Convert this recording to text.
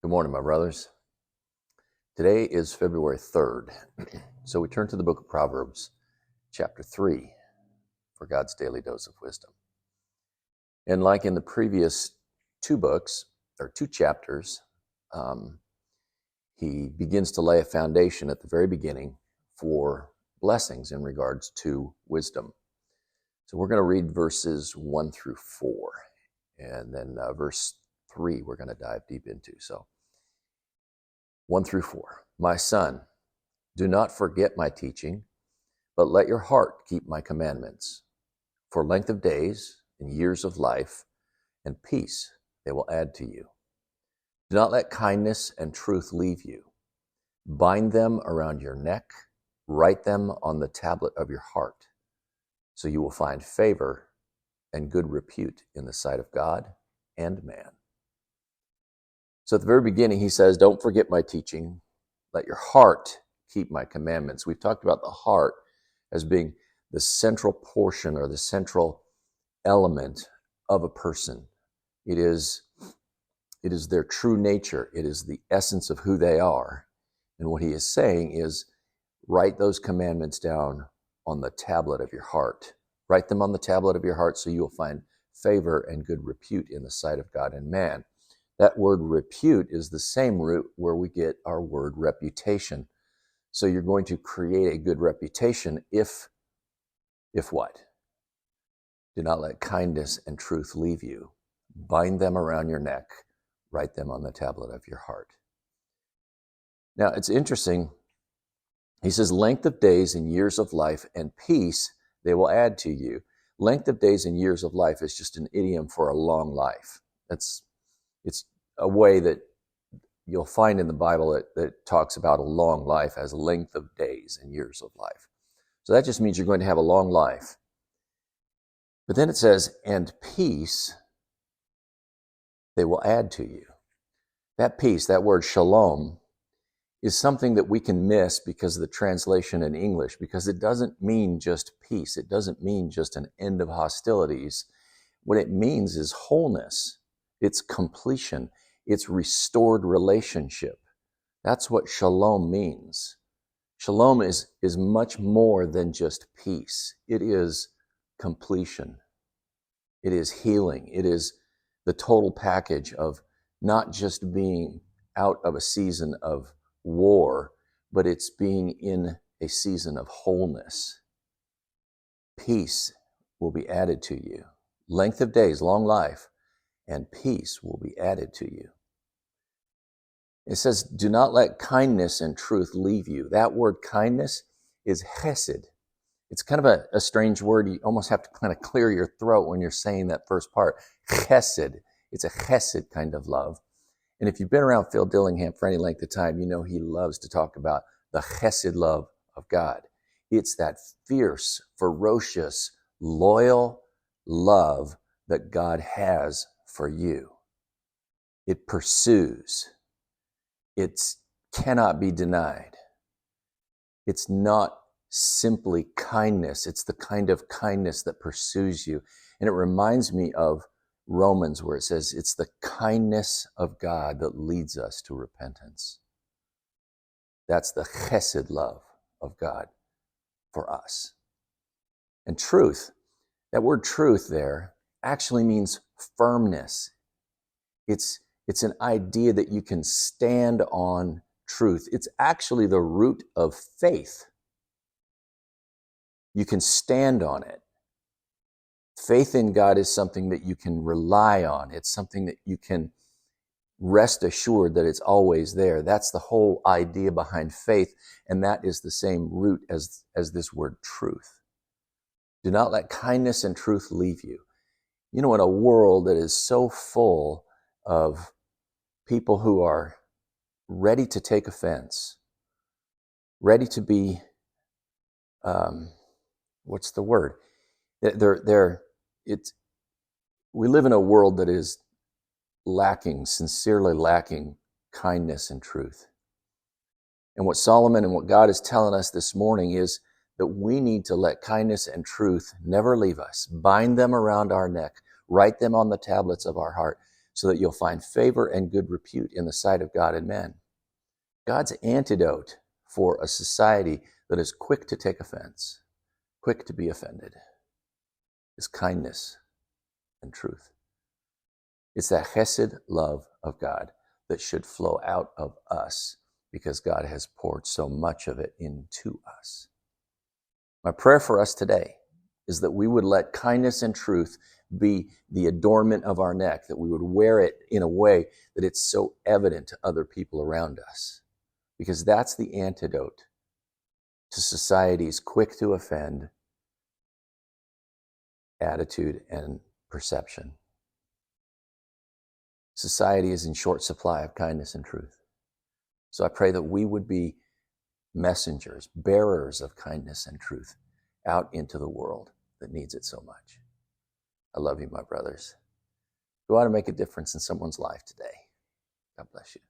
Good morning, my brothers. Today is February 3rd, so we turn to the book of Proverbs, chapter 3, for God's daily dose of wisdom. And like in the previous two chapters, he begins to lay a foundation at the very beginning for blessings in regards to wisdom. So we're going to read verses 1 through 4, and then verse 3 we're going to dive deep into. So 1 through 4. My son, do not forget my teaching, but let your heart keep my commandments. For length of days and years of life and peace they will add to you. Do not let kindness and truth leave you. Bind them around your neck, write them on the tablet of your heart, so you will find favor and good repute in the sight of God and man. So at the very beginning, he says, don't forget my teaching. Let your heart keep my commandments. We've talked about the heart as being the central portion or the central element of a person. It is their true nature. It is the essence of who they are. And what he is saying is, write those commandments down on the tablet of your heart. Write them on the tablet of your heart so you will find favor and good repute in the sight of God and man. That word repute is the same root where we get our word reputation. So you're going to create a good reputation if what? Do not let kindness and truth leave you. Bind them around your neck. Write them on the tablet of your heart. Now, it's interesting. He says, length of days and years of life and peace they will add to you. Length of days and years of life is just an idiom for a long life. It's a way that you'll find in the Bible that talks about a long life as length of days and years of life. So that just means you're going to have a long life. But then it says, and peace they will add to you. That peace, that word shalom, is something that we can miss because of the translation in English, because it doesn't mean just peace. It doesn't mean just an end of hostilities. What it means is wholeness. It's completion. It's restored relationship. That's what shalom means. Shalom is much more than just peace. It is completion. It is healing. It is the total package of not just being out of a season of war, but it's being in a season of wholeness. Peace will be added to you. Length of days, long life, and peace will be added to you. It says, do not let kindness and truth leave you. That word kindness is chesed. It's kind of a strange word. You almost have to kind of clear your throat when you're saying that first part. Chesed. It's a chesed kind of love. And if you've been around Phil Dillingham for any length of time, you know he loves to talk about the chesed love of God. It's that fierce, ferocious, loyal love that God has for you. It pursues. It cannot be denied. It's not simply kindness. It's the kind of kindness that pursues you. And it reminds me of Romans, where it says it's the kindness of God that leads us to repentance. That's the chesed love of God for us. And truth, that word truth there actually means firmness. It's an idea that you can stand on truth. It's actually the root of faith. You can stand on it. Faith in God is something that you can rely on. It's something that you can rest assured that it's always there. That's the whole idea behind faith, and that is the same root as this word truth. Do not let kindness and truth leave you. You know, in a world that is so full of people who are ready to take offense, ready to be, what's the word? We live in a world that is sincerely lacking kindness and truth. And what Solomon and what God is telling us this morning is that we need to let kindness and truth never leave us. Bind them around our neck. Write them on the tablets of our heart so that you'll find favor and good repute in the sight of God and men. God's antidote for a society that is quick to take offense, quick to be offended, is kindness and truth. It's that chesed love of God that should flow out of us because God has poured so much of it into us. My prayer for us today is that we would let kindness and truth be the adornment of our neck, that we would wear it in a way that it's so evident to other people around us, because that's the antidote to society's quick to offend attitude and perception. Society is in short supply of kindness and truth. So I pray that we would be messengers, bearers of kindness and truth out into the world that needs it so much. I love you, my brothers. Go out and make a difference in someone's life today. God bless you.